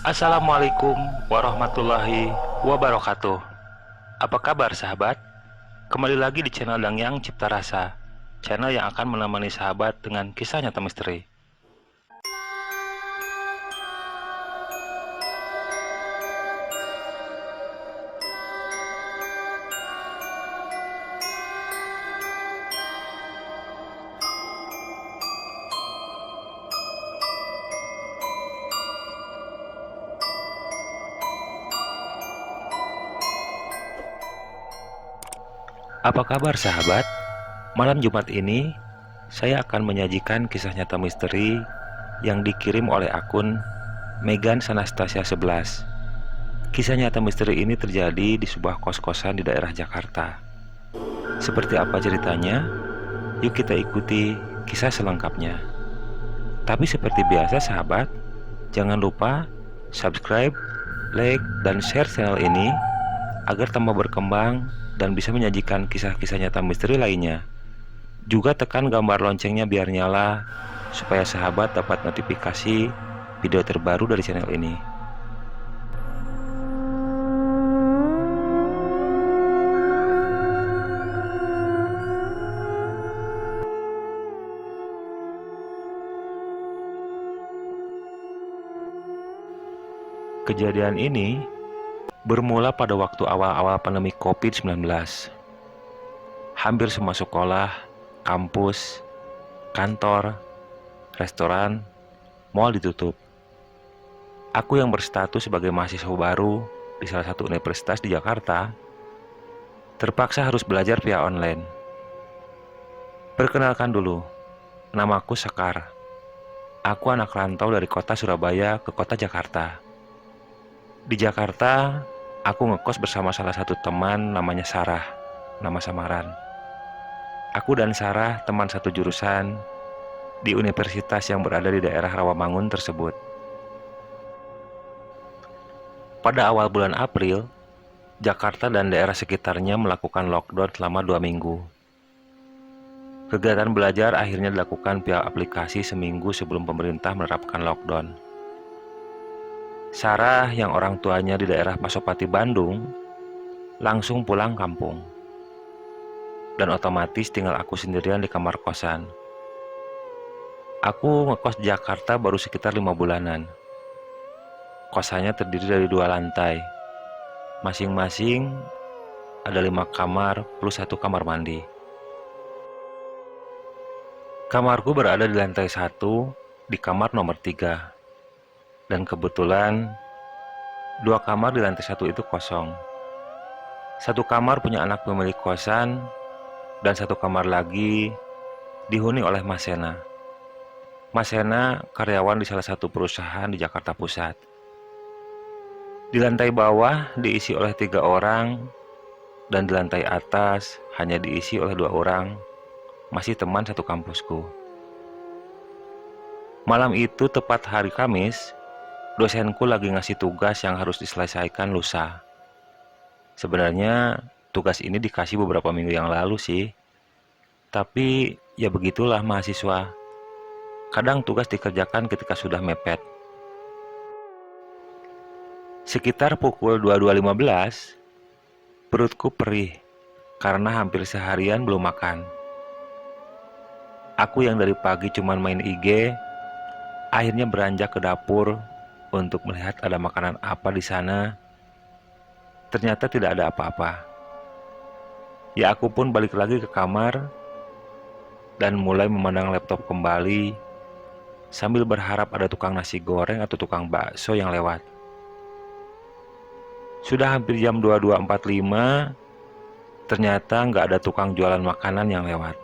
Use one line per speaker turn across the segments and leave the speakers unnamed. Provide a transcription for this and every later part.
Assalamualaikum warahmatullahi wabarakatuh. Apa kabar sahabat? Kembali lagi di channel Dangyang Cipta Rasa, channel yang akan menemani sahabat dengan kisah nyata misteri. Apa kabar sahabat? Malam Jumat ini, saya akan menyajikan kisah nyata misteri yang dikirim oleh akun Megan Sanastasia 11. Kisah nyata misteri ini terjadi di sebuah kos-kosan di daerah Jakarta. Seperti apa ceritanya? Yuk kita ikuti kisah selengkapnya. Tapi seperti biasa sahabat, jangan lupa subscribe, like, dan share channel ini agar tambah berkembang dan bisa menyajikan kisah-kisah nyata misteri lainnya. Juga tekan gambar loncengnya biar nyala, supaya sahabat dapat notifikasi video terbaru dari channel ini. Kejadian ini bermula pada waktu awal-awal pandemi COVID-19. Hampir semua sekolah, kampus, kantor, restoran, mal ditutup. Aku yang berstatus sebagai mahasiswa baru di salah satu universitas di Jakarta, terpaksa harus belajar via online. Perkenalkan dulu, namaku Sekar. Aku anak rantau dari kota Surabaya ke kota Jakarta. Di Jakarta, aku ngekos bersama salah satu teman namanya Sarah, nama samaran. Aku dan Sarah teman satu jurusan di universitas yang berada di daerah Rawamangun tersebut. Pada awal bulan April, Jakarta dan daerah sekitarnya melakukan lockdown selama 2 minggu. Kegiatan belajar akhirnya dilakukan via aplikasi seminggu sebelum pemerintah menerapkan lockdown. Sarah yang orang tuanya di daerah Pasopati, Bandung, langsung pulang kampung. Dan otomatis tinggal aku sendirian di kamar kosan. Aku ngekos di Jakarta baru sekitar 5 bulanan. Kosannya terdiri dari 2 lantai. Masing-masing ada 5 kamar plus 1 kamar mandi. Kamarku berada di lantai 1 di kamar nomor 3. Dan kebetulan 2 kamar di lantai 1 itu kosong. 1 kamar punya anak pemilik kosan, dan 1 kamar lagi dihuni oleh Mas Sena. Mas Sena karyawan di salah satu perusahaan di Jakarta Pusat. Di lantai bawah diisi oleh 3 orang, dan di lantai atas hanya diisi oleh 2 orang, masih teman satu kampusku. Malam itu tepat hari Kamis, dosenku lagi ngasih tugas yang harus diselesaikan lusa. Sebenarnya tugas ini dikasih beberapa minggu yang lalu sih. Tapi ya begitulah mahasiswa. Kadang tugas dikerjakan ketika sudah mepet. Sekitar pukul 22.15, perutku perih karena hampir seharian belum makan. Aku yang dari pagi cuman main IG, akhirnya beranjak ke dapur untuk melihat ada makanan apa di sana. Ternyata tidak ada apa-apa. Ya aku pun balik lagi ke kamar dan mulai memandang laptop kembali sambil berharap ada tukang nasi goreng atau tukang bakso yang lewat. Sudah hampir jam 22.45, ternyata nggak ada tukang jualan makanan yang lewat.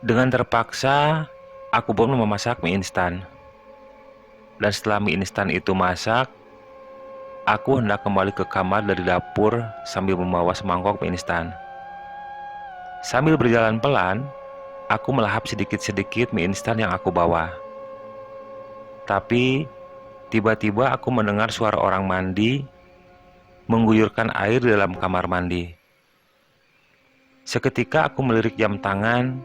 Dengan terpaksa, aku pun memasak mie instan. Dan setelah mie instan itu masak, aku hendak kembali ke kamar dari dapur sambil membawa semangkok mie instan. Sambil berjalan pelan, aku melahap sedikit-sedikit mie instan yang aku bawa. Tapi, tiba-tiba aku mendengar suara orang mandi mengguyurkan air di dalam kamar mandi. Seketika aku melirik jam tangan.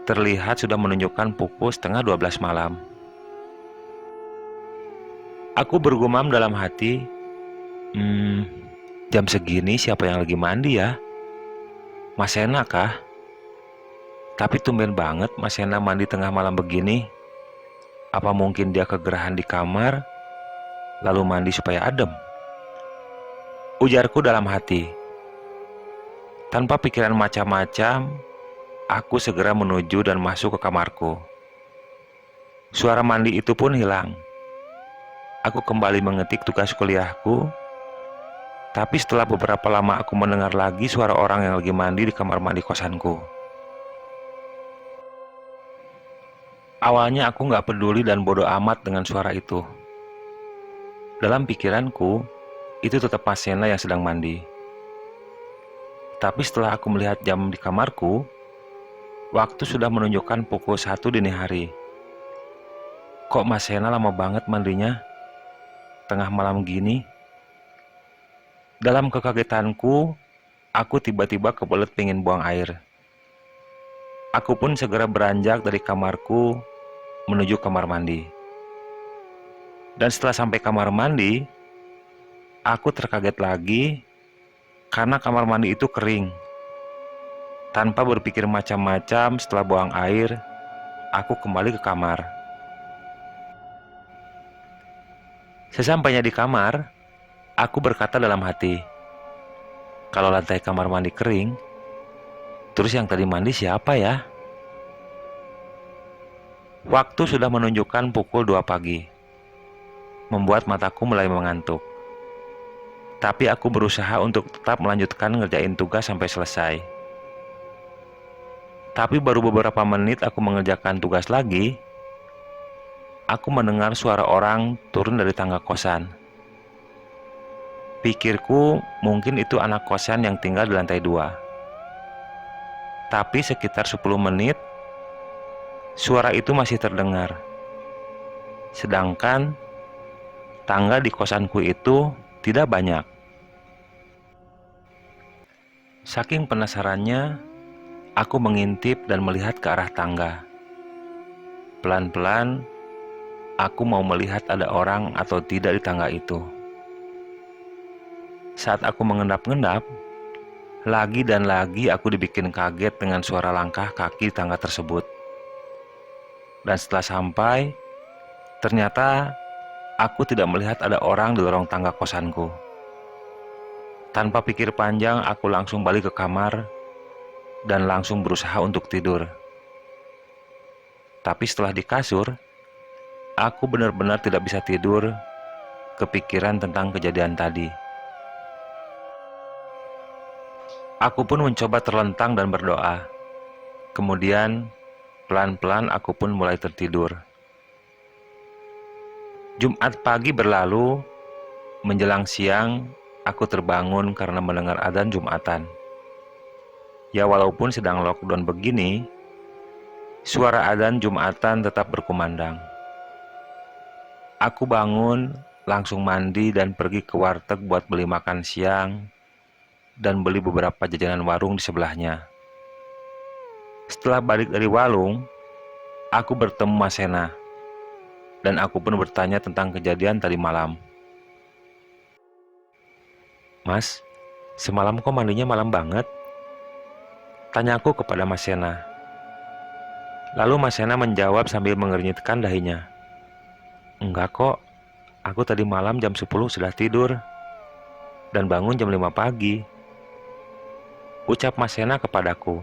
Terlihat sudah menunjukkan pukul 11:30 malam. Aku bergumam dalam hati, Hmm, jam segini siapa yang lagi mandi ya? Mas Sena kah? Tapi tumben banget Mas Sena mandi tengah malam begini. Apa mungkin dia kegerahan di kamar, lalu mandi supaya adem? Ujarku dalam hati. Tanpa pikiran macam-macam, aku segera menuju dan masuk ke kamarku. Suara mandi itu pun hilang. Aku kembali mengetik tugas kuliahku, tapi setelah beberapa lama aku mendengar lagi suara orang yang lagi mandi di kamar mandi kosanku. Awalnya aku nggak peduli dan bodoh amat dengan suara itu. Dalam pikiranku, itu tetap Mas Sena yang sedang mandi. Tapi setelah aku melihat jam di kamarku, waktu sudah menunjukkan pukul 1 dini hari. Kok Mas Sena lama banget mandinya? Tengah malam gini? Dalam kekagetanku, aku tiba-tiba kebelet pengen buang air. Aku pun segera beranjak dari kamarku menuju kamar mandi. Dan setelah sampai kamar mandi, aku terkaget lagi karena kamar mandi itu kering. Tanpa berpikir macam-macam, setelah buang air, aku kembali ke kamar. Sesampainya di kamar, aku berkata dalam hati, kalau lantai kamar mandi kering, terus yang tadi mandi siapa ya? Waktu sudah menunjukkan pukul 2 pagi, membuat mataku mulai mengantuk. Tapi aku berusaha untuk tetap melanjutkan ngerjain tugas sampai selesai. Tapi baru beberapa menit aku mengerjakan tugas lagi, aku mendengar suara orang turun dari tangga kosan. Pikirku mungkin itu anak kosan yang tinggal di lantai 2. Tapi sekitar 10 menit, suara itu masih terdengar. Sedangkan tangga di kosanku itu tidak banyak. Saking penasarannya, aku mengintip dan melihat ke arah tangga. Pelan-pelan, aku mau melihat ada orang atau tidak di tangga itu. Saat aku mengendap-endap, lagi dan lagi aku dibikin kaget dengan suara langkah kaki di tangga tersebut. Dan setelah sampai, ternyata aku tidak melihat ada orang di lorong tangga kosanku. Tanpa pikir panjang, aku langsung balik ke kamar dan langsung berusaha untuk tidur. Tapi setelah di kasur, aku benar-benar tidak bisa tidur, kepikiran tentang kejadian tadi. Aku pun mencoba terlentang dan berdoa. Kemudian, pelan-pelan aku pun mulai tertidur. Jumat pagi berlalu, menjelang siang, aku terbangun karena mendengar adzan Jumatan. Ya walaupun sedang lockdown begini, suara adzan Jumatan tetap berkumandang. Aku bangun, langsung mandi dan pergi ke warteg buat beli makan siang dan beli beberapa jajanan warung di sebelahnya. Setelah balik dari warung, aku bertemu Mas Sena, dan aku pun bertanya tentang kejadian tadi malam. Mas, semalam kok mandinya malam banget? Tanyaku kepada Mas Sena. Lalu Mas Sena menjawab sambil mengernyitkan dahinya. Enggak kok, aku tadi malam jam 10 sudah tidur, dan bangun jam 5 pagi. Ucap Mas Sena kepadaku.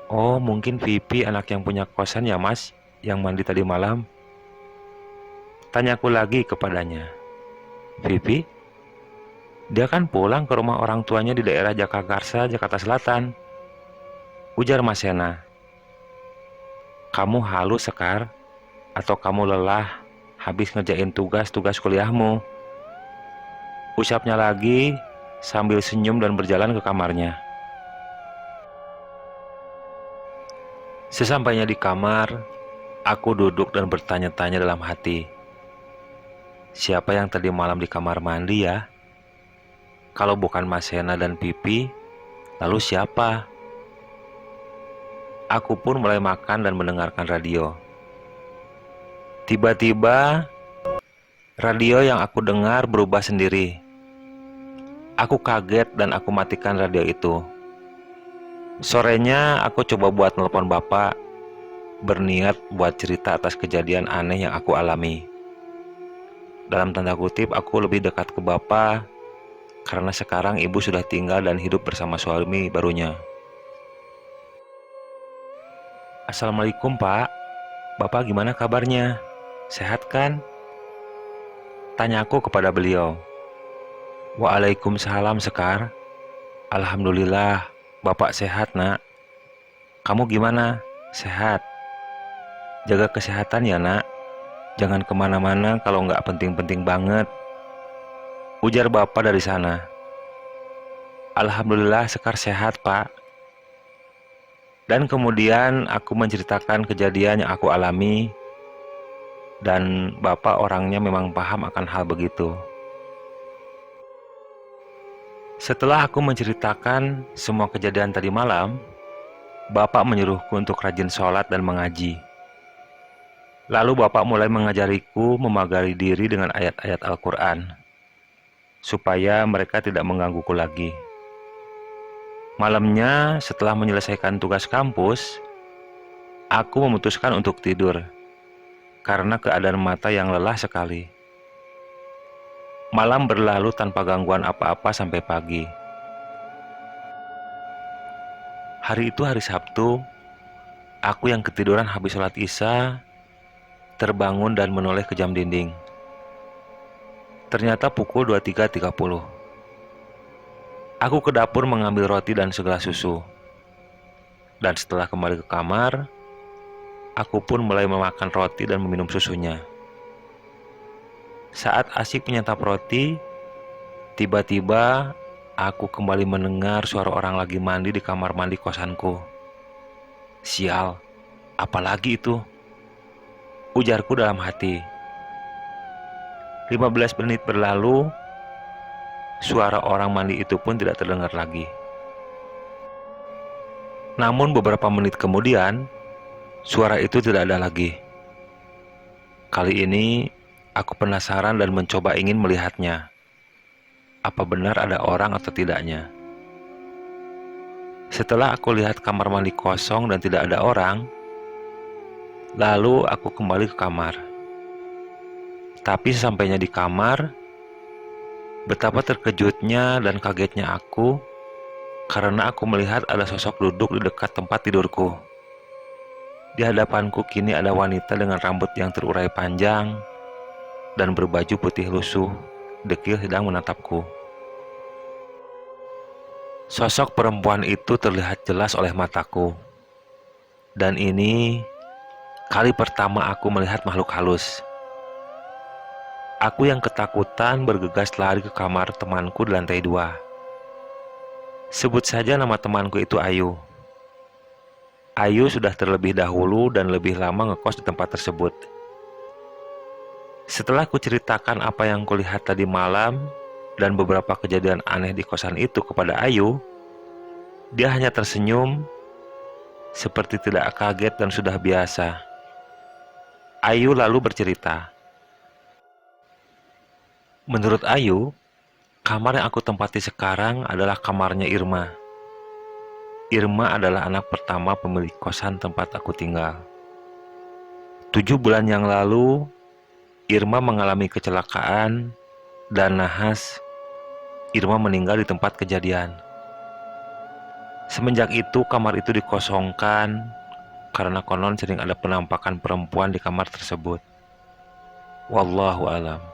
Oh, mungkin Vivi anak yang punya kosan ya Mas, yang mandi tadi malam. Tanyaku lagi kepadanya. Vivi? Dia kan pulang ke rumah orang tuanya di daerah Jagakarsa, Jakarta Selatan. Ujar Mas Sena. Kamu halu Sekar? Atau kamu lelah habis ngerjain tugas-tugas kuliahmu? Ucapnya lagi sambil senyum dan berjalan ke kamarnya. Sesampainya di kamar, aku duduk dan bertanya-tanya dalam hati. Siapa yang tadi malam di kamar mandi ya? Kalau bukan Mas Sena dan Pipi, lalu siapa? Aku pun mulai makan dan mendengarkan radio. Tiba-tiba, Radio yang aku dengar berubah sendiri. Aku kaget dan aku matikan radio itu. Sorenya aku coba buat nelpon bapak, berniat buat cerita atas kejadian aneh yang aku alami. Dalam tanda kutip, aku lebih dekat ke bapak karena sekarang ibu sudah tinggal dan hidup bersama suami barunya. Assalamualaikum Pak, Bapak gimana kabarnya? Sehat kan? Tanya aku kepada beliau. Waalaikumsalam Sekar. Alhamdulillah, Bapak sehat nak. Kamu gimana? Sehat? Jaga kesehatan ya nak. Jangan kemana-mana kalau nggak penting-penting banget. Ujar Bapak dari sana. Alhamdulillah Sekar sehat Pak. Dan kemudian aku menceritakan kejadian yang aku alami. Dan Bapak orangnya memang paham akan hal begitu. Setelah aku menceritakan semua kejadian tadi malam, Bapak menyuruhku untuk rajin sholat dan mengaji. Lalu Bapak mulai mengajariku memagari diri dengan ayat-ayat Al-Quran, supaya mereka tidak menggangguku lagi. Malamnya, setelah menyelesaikan tugas kampus, aku memutuskan untuk tidur, karena keadaan mata yang lelah sekali. Malam berlalu tanpa gangguan apa-apa sampai pagi. Hari itu hari Sabtu, aku yang ketiduran habis sholat Isya, terbangun dan menoleh ke jam dinding. Ternyata pukul 23.30. Aku ke dapur mengambil roti dan segelas susu. Dan setelah kembali ke kamar, aku pun mulai memakan roti dan meminum susunya. Saat asyik menyantap roti, tiba-tiba aku kembali mendengar suara orang lagi mandi di kamar mandi kosanku. Sial, apalagi itu? Ujarku dalam hati. 15 menit berlalu, suara orang mandi itu pun tidak terdengar lagi. Namun beberapa menit kemudian, suara itu tidak ada lagi. Kali ini, aku penasaran dan mencoba ingin melihatnya. Apa benar ada orang atau tidaknya? Setelah aku lihat kamar mandi kosong dan tidak ada orang, lalu aku kembali ke kamar. Tapi sesampainya di kamar, betapa terkejutnya dan kagetnya aku karena aku melihat ada sosok duduk di dekat tempat tidurku. Di hadapanku kini ada wanita dengan rambut yang terurai panjang dan berbaju putih lusuh, dekil sedang menatapku. Sosok perempuan itu terlihat jelas oleh mataku. Dan ini kali pertama aku melihat makhluk halus. Aku yang ketakutan bergegas lari ke kamar temanku di lantai 2. Sebut saja nama temanku itu Ayu. Ayu sudah terlebih dahulu dan lebih lama ngekos di tempat tersebut. Setelah ku ceritakan apa yang kulihat tadi malam dan beberapa kejadian aneh di kosan itu kepada Ayu, dia hanya tersenyum seperti tidak kaget dan sudah biasa. Ayu lalu bercerita. Menurut Ayu, kamar yang aku tempati sekarang adalah kamarnya Irma. Irma adalah anak pertama pemilik kosan tempat aku tinggal. 7 bulan yang lalu, Irma mengalami kecelakaan dan nahas Irma meninggal di tempat kejadian. Semenjak itu kamar itu dikosongkan karena konon sering ada penampakan perempuan di kamar tersebut. Wallahu alam.